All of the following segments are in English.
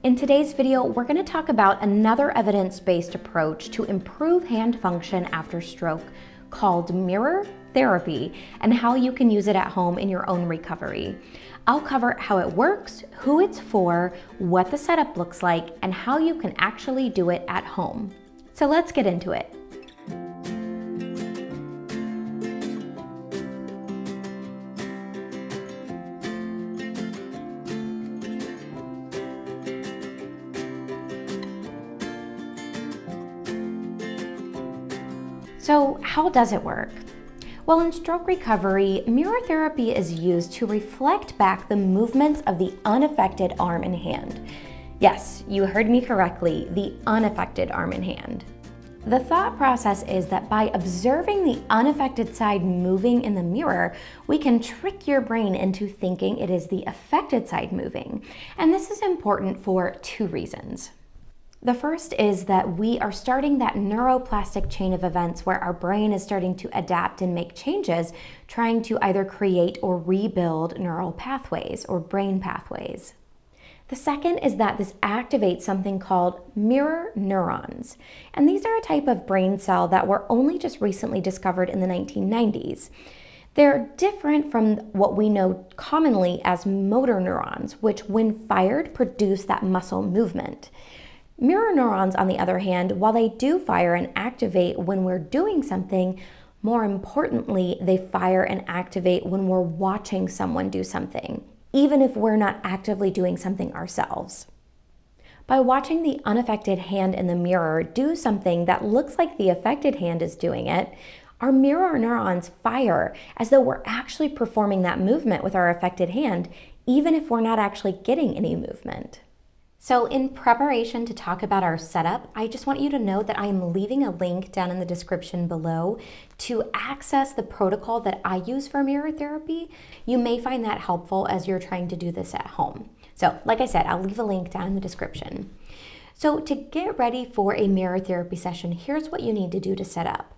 In today's video, we're going to talk about another evidence-based approach to improve hand function after stroke called mirror therapy and how you can use it at home in your own recovery. I'll cover how it works, who it's for, what the setup looks like, and how you can actually do it at home. So let's get into it. So how does it work? Well, in stroke recovery, mirror therapy is used to reflect back the movements of the unaffected arm and hand. Yes, you heard me correctly, the unaffected arm and hand. The thought process is that by observing the unaffected side moving in the mirror, we can trick your brain into thinking it is the affected side moving. And this is important for two reasons. The first is that we are starting that neuroplastic chain of events where our brain is starting to adapt and make changes, trying to either create or rebuild neural pathways or brain pathways. The second is that this activates something called mirror neurons. And these are a type of brain cell that were only just recently discovered in the 1990s. They're different from what we know commonly as motor neurons, which when fired produce that muscle movement. Mirror neurons, on the other hand, while they do fire and activate when we're doing something, more importantly, they fire and activate when we're watching someone do something, even if we're not actively doing something ourselves. By watching the unaffected hand in the mirror do something that looks like the affected hand is doing it, our mirror neurons fire as though we're actually performing that movement with our affected hand, even if we're not actually getting any movement. So in preparation to talk about our setup, I just want you to know that I'm leaving a link down in the description below to access the protocol that I use for mirror therapy. You may find that helpful as you're trying to do this at home. So like I said, I'll leave a link down in the description. So to get ready for a mirror therapy session, here's what you need to do to set up.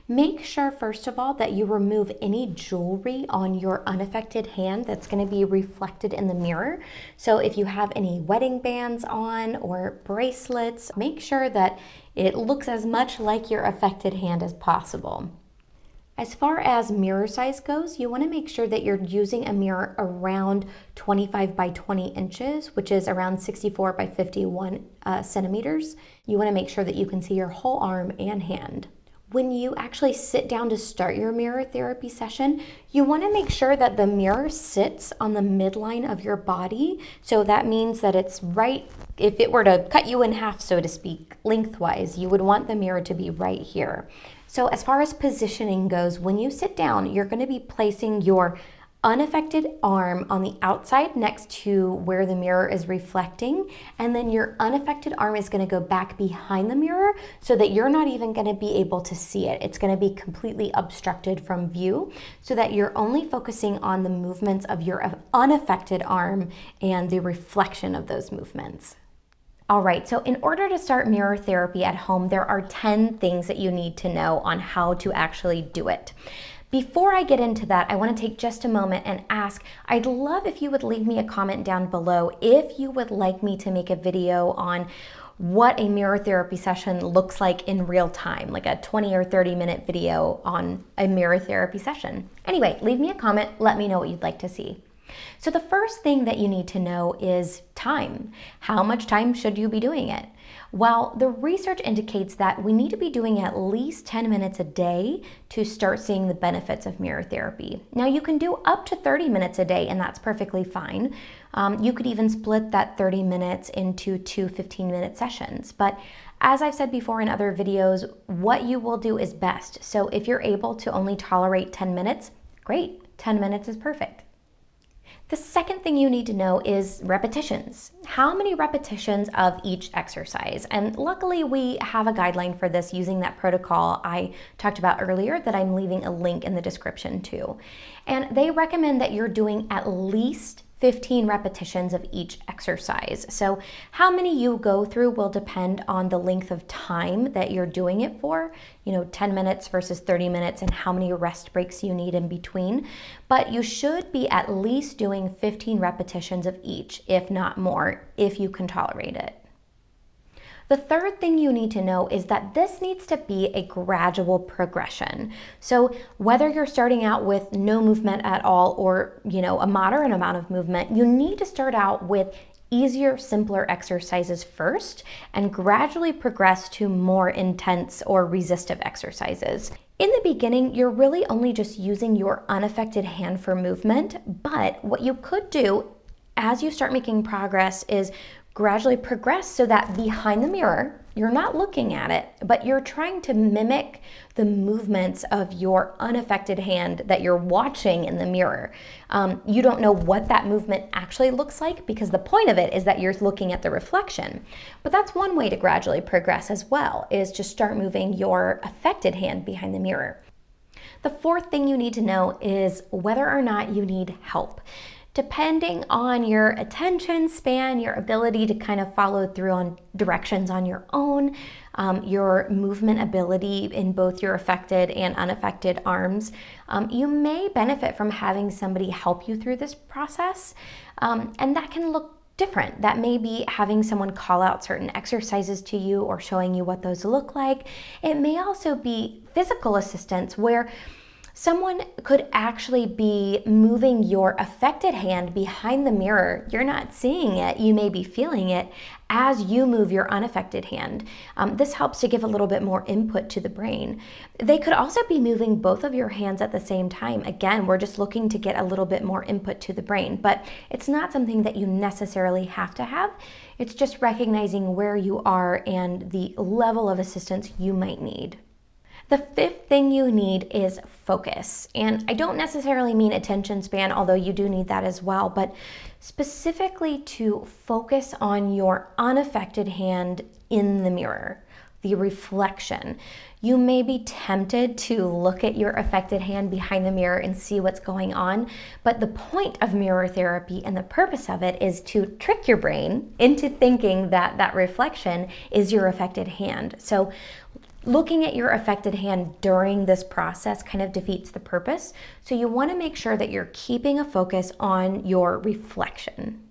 Make sure, first of all, that you remove any jewelry on your unaffected hand that's going to be reflected in the mirror. So if you have any wedding bands on or bracelets, make sure that it looks as much like your affected hand as possible. As far as mirror size goes, you want to make sure that you're using a mirror around 25 by 20 inches, which is around 64 by 51 centimeters. You want to make sure that you can see your whole arm and hand. When you actually sit down to start your mirror therapy session, you want to make sure that the mirror sits on the midline of your body. So that means that it's right, if it were to cut you in half, so to speak, lengthwise, you would want the mirror to be right here. So as far as positioning goes, when you sit down, you're going to be placing your unaffected arm on the outside next to where the mirror is reflecting, and then your unaffected arm is going to go back behind the mirror so that you're not even going to be able to see it. It's going to be completely obstructed from view so that you're only focusing on the movements of your unaffected arm and the reflection of those movements. All right, so in order to start mirror therapy at home, there are 10 things that you need to know on how to actually do it. Before I get into that, I want to take just a moment and ask, I'd love if you would leave me a comment down below if you would like me to make a video on what a mirror therapy session looks like in real time, like a 20 or 30 minute video on a mirror therapy session. Anyway, leave me a comment, let me know what you'd like to see. So the first thing that you need to know is time. How much time should you be doing it? Well, the research indicates that we need to be doing at least 10 minutes a day to start seeing the benefits of mirror therapy. Now you can do up to 30 minutes a day and that's perfectly fine. You could even split that 30 minutes into two 15-minute sessions. But as I've said before in other videos, what you will do is best. So if you're able to only tolerate 10 minutes, great, 10 minutes is perfect. The second thing you need to know is repetitions. How many repetitions of each exercise? And luckily we have a guideline for this using that protocol I talked about earlier that I'm leaving a link in the description to. And they recommend that you're doing at least 15 repetitions of each exercise. So how many you go through will depend on the length of time that you're doing it for, 10 minutes versus 30 minutes, and how many rest breaks you need in between. But you should be at least doing 15 repetitions of each, if not more, if you can tolerate it. The third thing you need to know is that this needs to be a gradual progression. So whether you're starting out with no movement at all or, a moderate amount of movement, you need to start out with easier, simpler exercises first and gradually progress to more intense or resistive exercises. In the beginning, you're really only just using your unaffected hand for movement, but what you could do as you start making progress is gradually progress so that behind the mirror, you're not looking at it, but you're trying to mimic the movements of your unaffected hand that you're watching in the mirror. You don't know what that movement actually looks like because the point of it is that you're looking at the reflection. But that's one way to gradually progress as well, is to start moving your affected hand behind the mirror. The fourth thing you need to know is whether or not you need help. Depending on your attention span, your ability to kind of follow through on directions on your own, your movement ability in both your affected and unaffected arms, you may benefit from having somebody help you through this process. And that can look different. That may be having someone call out certain exercises to you or showing you what those look like. It may also be physical assistance where someone could actually be moving your affected hand behind the mirror. You're not seeing it, you may be feeling it as you move your unaffected hand. This helps to give a little bit more input to the brain. They could also be moving both of your hands at the same time. Again, we're just looking to get a little bit more input to the brain, but it's not something that you necessarily have to have. It's just recognizing where you are and the level of assistance you might need. The fifth thing you need is focus. And I don't necessarily mean attention span, although you do need that as well, but specifically to focus on your unaffected hand in the mirror, the reflection. You may be tempted to look at your affected hand behind the mirror and see what's going on, but the point of mirror therapy and the purpose of it is to trick your brain into thinking that that reflection is your affected hand. So looking at your affected hand during this process kind of defeats the purpose. So you want to make sure that you're keeping a focus on your reflection.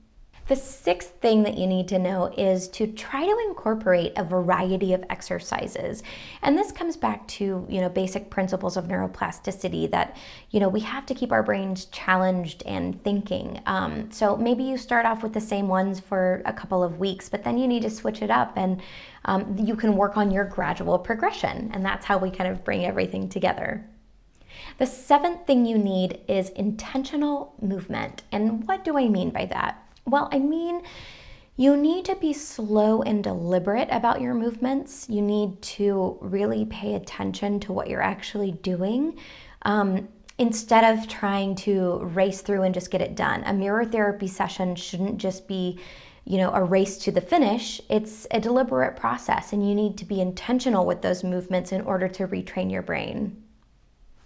The sixth thing that you need to know is to try to incorporate a variety of exercises. And this comes back to, basic principles of neuroplasticity that, we have to keep our brains challenged and thinking. So maybe you start off with the same ones for a couple of weeks, but then you need to switch it up and you can work on your gradual progression. And that's how we kind of bring everything together. The seventh thing you need is intentional movement. And what do I mean by that? Well, I mean, you need to be slow and deliberate about your movements. You need to really pay attention to what you're actually doing instead of trying to race through and just get it done. A mirror therapy session shouldn't just be, a race to the finish. It's a deliberate process, and you need to be intentional with those movements in order to retrain your brain.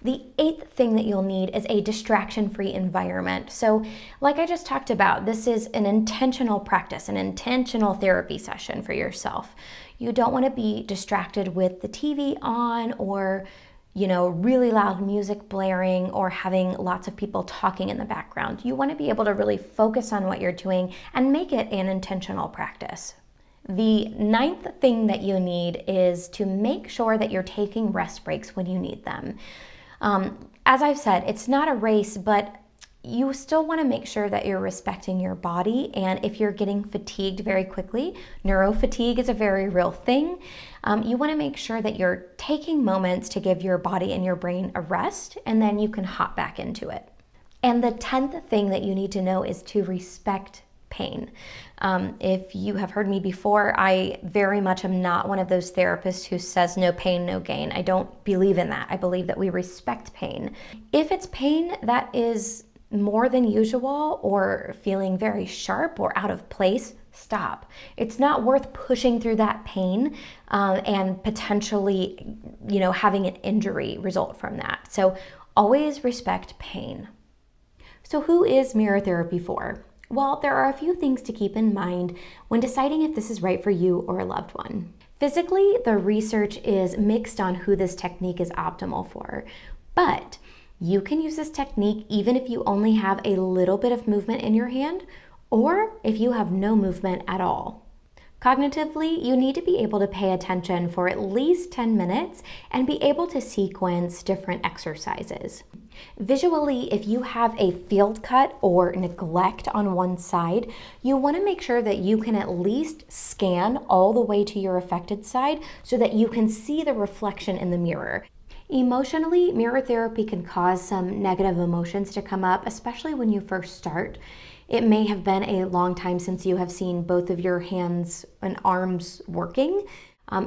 The eighth thing that you'll need is a distraction-free environment. So like I just talked about, this is an intentional practice, an intentional therapy session for yourself. You don't want to be distracted with the TV on or, really loud music blaring or having lots of people talking in the background. You want to be able to really focus on what you're doing and make it an intentional practice. The ninth thing that you need is to make sure that you're taking rest breaks when you need them. As I've said, it's not a race, but you still want to make sure that you're respecting your body. And if you're getting fatigued very quickly, neurofatigue is a very real thing. You want to make sure that you're taking moments to give your body and your brain a rest, and then you can hop back into it. And the 10th thing that you need to know is to respect pain. If you have heard me before, I very much am not one of those therapists who says no pain, no gain. I don't believe in that. I believe that we respect pain. If it's pain that is more than usual or feeling very sharp or out of place, stop. It's not worth pushing through that pain and potentially, having an injury result from that. So always respect pain. So who is mirror therapy for? Well, there are a few things to keep in mind when deciding if this is right for you or a loved one. Physically, the research is mixed on who this technique is optimal for, but you can use this technique even if you only have a little bit of movement in your hand or if you have no movement at all. Cognitively, you need to be able to pay attention for at least 10 minutes and be able to sequence different exercises. Visually, if you have a field cut or neglect on one side, you want to make sure that you can at least scan all the way to your affected side so that you can see the reflection in the mirror. Emotionally, mirror therapy can cause some negative emotions to come up, especially when you first start. It may have been a long time since you have seen both of your hands and arms working.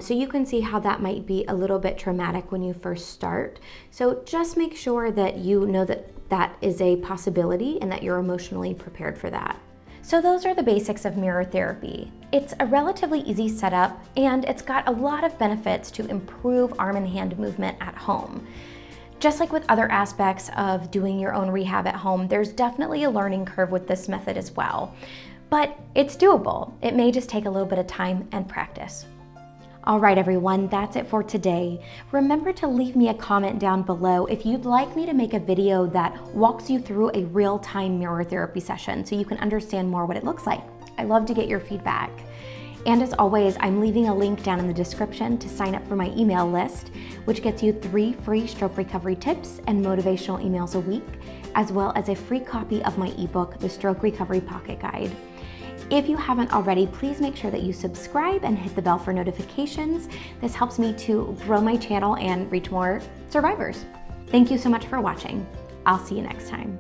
So you can see how that might be a little bit traumatic when you first start. So just make sure that you know that that is a possibility and that you're emotionally prepared for that. So those are the basics of mirror therapy. It's a relatively easy setup and it's got a lot of benefits to improve arm and hand movement at home. Just like with other aspects of doing your own rehab at home, there's definitely a learning curve with this method as well. But it's doable. It may just take a little bit of time and practice. All right, everyone, that's it for today. Remember to leave me a comment down below if you'd like me to make a video that walks you through a real-time mirror therapy session so you can understand more what it looks like. I love to get your feedback. And as always, I'm leaving a link down in the description to sign up for my email list, which gets you 3 free stroke recovery tips and motivational emails a week, as well as a free copy of my ebook, The Stroke Recovery Pocket Guide. If you haven't already, please make sure that you subscribe and hit the bell for notifications. This helps me to grow my channel and reach more survivors. Thank you so much for watching. I'll see you next time.